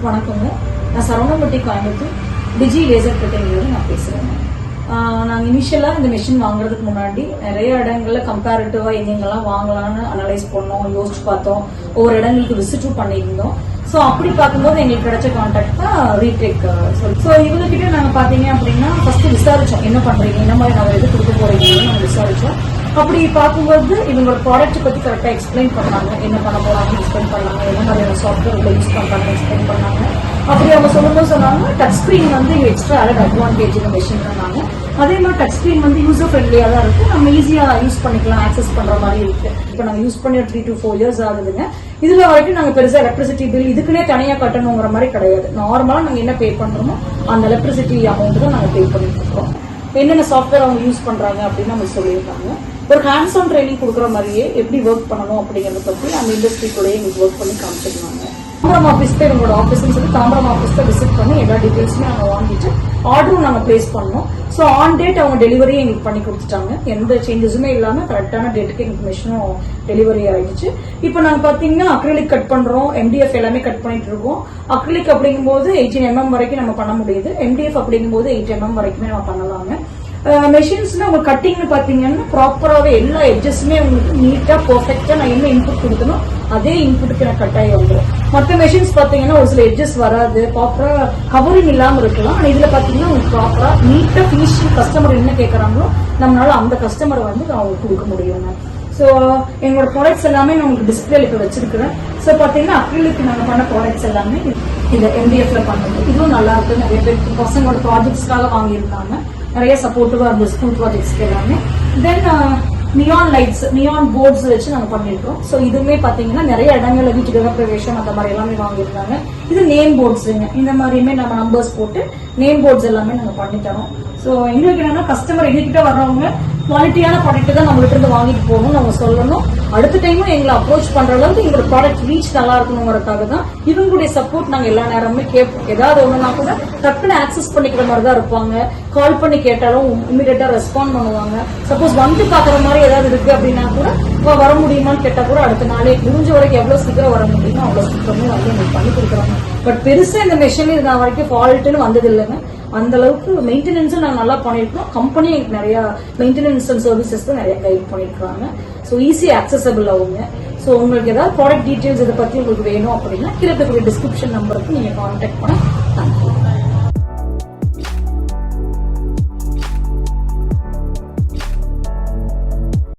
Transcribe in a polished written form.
வணக்கங்க. நான் சரவணம்பட்டி கோயம்புத்தூர் டிஜி லேசர் கட்டிங்லேருந்து நான் பேசுகிறேன். நாங்கள் இனிஷியலாக இந்த மிஷின் வாங்குறதுக்கு முன்னாடி நிறைய இடங்கள்ல கம்பேரிட்டிவாக எங்கெங்கெல்லாம் வாங்கலாம்னு அனலைஸ் பண்ணோம், யோசிச்சு பார்த்தோம், ஒவ்வொரு இடங்களுக்கு விசிட்டும் பண்ணியிருந்தோம். ஸோ அப்படி பார்க்கும்போது எங்களுக்கு கிடைச்ச கான்டாக்ட் தான் ரீடேக். ஸோ இவங்க கிட்ட நாங்கள் பார்த்தீங்க அப்படின்னா ஃபர்ஸ்ட் விசாரிச்சோம், என்ன பண்றீங்க, என்ன மாதிரி நாங்கள் எது கொடுக்க போறீங்கன்னு நாங்கள் விசாரிச்சோம். அப்படி பார்க்கும்போது இவங்களோட ப்ராடக்ட் பத்தி கரெக்டாக எக்ஸ்பிளைன் பண்ணாங்க, என்ன பண்ண போறாங்க எக்ஸ்பிளைன் பண்ணாங்க, என்ன மாதிரியான சாஃப்ட்வேர் யூஸ் பண்றாங்க எக்ஸ்பிளைன் பண்ணாங்க. அப்படி அவங்க சொல்லும்போது சொன்னாங்க டச் ஸ்கிரீன் வந்து எக்ஸ்ட்ரா ஆடட் அட்வான்டேஜ் இந்த மெஷின் பண்ணாங்க. அதே மாதிரி டச் ஸ்கிரீன் வந்து யூசர் ஃப்ரெண்ட்லியா தான் இருக்கு, நம்ம ஈஸியா யூஸ் பண்ணிக்கலாம், ஆக்சஸ் பண்ற மாதிரி இருக்கு. இப்போ நாங்கள் யூஸ் பண்ணி 3 to 4 years ஆகுதுங்க. இதுல வரைக்கும் நாங்க பெருசா எலக்ட்ரிசிட்டி பில் இதுக்குன்னே தனியா கட்டணுங்கிற மாதிரி கிடையாது. நார்மலா நாங்க என்ன பே பண்றோமோ அந்த எலக்ட்ரிசிட்டி அமௌண்ட் தான் நாங்க பே பண்ணிட்டு இருக்கோம். என்னென்ன சாஃப்ட்வேர் அவங்க யூஸ் பண்றாங்க அப்படின்னு நம்ம சொல்லியிருக்காங்க. ஒரு ஹேண்ட்ஸ் ஆன் ட்ரைனிங் கொடுக்குற மாதிரியே எப்படி ஒர்க் பண்ணணும் அப்படிங்கறத பத்தி அந்த இண்டஸ்ட்ரிக்குள்ளேயே எங்களுக்கு ஒர்க் பண்ணி காமிச்சிருந்தாங்க. தாம்பரம் ஆஃபீஸ்ல இவங்களோட ஆஃபீஸ்ன்னு சொல்லி தாம்பரம் ஆஃபீஸ்ல விசிட் பண்ணி எல்லா டீடைல்ஸுமே நாங்க வாங்கிட்டு ஆர்டரும் நாங்க பிளேஸ் பண்ணோம். ஸோ ஆன் டேட் அவங்க டெலிவரி எங்களுக்கு பண்ணி கொடுத்துட்டாங்க. எந்த சேஞ்சஸுமே இல்லாம கரெக்டான டேட்டுக்கு எங்களுக்கு மிஷினும் டெலிவரி ஆயிடுச்சு. இப்போ நாங்க பாத்தீங்கன்னா அக்ரிலிக் கட் பண்றோம், MDF எல்லாமே கட் பண்ணிட்டு இருக்கோம். அக்ரிலிக் அப்படிங்கும்போது 18 mm வரைக்கும் நம்ம பண்ண முடியுது, MDF அப்படிங்கும்போது 8 mm வரைக்குமே நம்ம பண்ணலாங்க. மெஷின்ஸ்ல உங்க கட்டிங்னு பாத்தீங்கன்னா ப்ராப்பராகவே எல்லா எட்ஜஸுமே உங்களுக்கு நீட்டா பெர்ஃபெக்டா நான் என்ன இன்புட் கொடுத்தனும் அதே இன்புட்டுக்கு எனக்கு கட்டாயம் வந்துடும். மற்ற மெஷின்ஸ் பாத்தீங்கன்னா ஒரு சில எட்ஜஸ் வராது, ப்ராப்பரா கவரிங் இல்லாம இருக்கலாம். ஆனா இதுல பாத்தீங்கன்னா உங்களுக்கு ப்ராப்பரா நீட்டா பினிஷிங் கஸ்டமர் என்ன கேட்கறாங்களோ நம்மளால அந்த கஸ்டமரை வந்து அவங்களுக்கு கொடுக்க முடியுங்க. ஸோ எங்களோட ப்ராடக்ட்ஸ் எல்லாமே நான் உங்களுக்கு டிஸ்பிளேல இப்போ வச்சிருக்கிறேன். ஸோ பாத்தீங்கன்னா அக்ரிலிக்கு நாங்க பண்ண ப்ராடக்ட்ஸ் எல்லாமே இந்த MDFல பண்ணது இதுவும் நல்லா இருக்கு. நிறைய பேர் பசங்களோட ப்ராஜெக்ட்ஸ்க்காக வாங்கியிருந்தாங்க, நிறைய சப்போர்ட்டிவா இருந்த ஸ்கூல் ப்ராஜெக்ட்ஸ்க்கு எல்லாமே. தென் நியான் லைட்ஸ், நியான் போர்ட்ஸ் வச்சு நாங்க பண்ணிருக்கோம். ஸோ இதுவுமே பாத்தீங்கன்னா நிறைய இடங்கள்ல வீட்டு கிரகப்பிரவேசம் அந்த மாதிரி எல்லாமே வாங்கியிருந்தாங்க. இது நேம் போர்ட்ஸுங்க, இந்த மாதிரியுமே நம்ம நம்பர்ஸ் போட்டு நேம் போர்ட்ஸ் எல்லாமே நாங்க பண்ணி தரோம். ஸோ எங்களுக்கு என்னன்னா கஸ்டமர் எங்ககிட்ட வர்றவங்க குவாலிட்டியான ப்ராடக்ட் தான் நம்மகிட்ட இருந்து வாங்கிட்டு போகணும்னு அவங்க சொல்லணும். அடுத்த டைமும் எங்களை அப்ரோச் பண்ற அளவுக்கு எங்களோட ப்ராடக்ட் ரீச் நல்லா இருக்கணுங்கிறதுக்காக தான் இவங்களுடைய சப்போர்ட் நாங்க எல்லா நேரமுமே கேட்போம். ஏதாவது ஒண்ணுனா கூட டக்குன்னு ஆக்சஸ் பண்ணிக்கிற மாதிரி தான் இருப்பாங்க. கால் பண்ணி கேட்டாலும் இமீடியட்டா ரெஸ்பாண்ட் பண்ணுவாங்க. சப்போஸ் வந்து பாக்குற மாதிரி ஏதாவது இருக்கு அப்படின்னா கூட வர முடியுமான்னு கேட்டா கூட அடுத்த நாளே முடிஞ்ச வரைக்கும் எவ்வளவு சீக்கிரம் வர முடியுமோ அவ்வளவு சீக்கிரமே வந்து எங்களுக்கு பண்ணி கொடுக்குறாங்க. பட் பெருசா இந்த மெஷின் இது நான் வரைக்கும் ஃபால்ட்டுன்னு வந்தது இல்லைங்க. அந்த அளவுக்கு மெயின்டெனன்ஸும் நாங்கள் நல்லா பண்ணிருக்கோம். கம்பெனி எனக்கு நிறைய மெயின்டெனன்ஸ் அண்ட் சர்வீசஸ் தான் நிறைய கைட் பண்ணிருக்காங்க. ஸோ ஈஸி ஆக்சசபிள் ஆகுங்க. ஸோ உங்களுக்கு ஏதாவது ப்ராடக்ட் டீடைல்ஸ் இதை பத்தி உங்களுக்கு வேணும் அப்படின்னா கீழே டிஸ்கிரிப்ஷன் நம்பருக்கு நீங்க கான்டாக்ட் பண்ண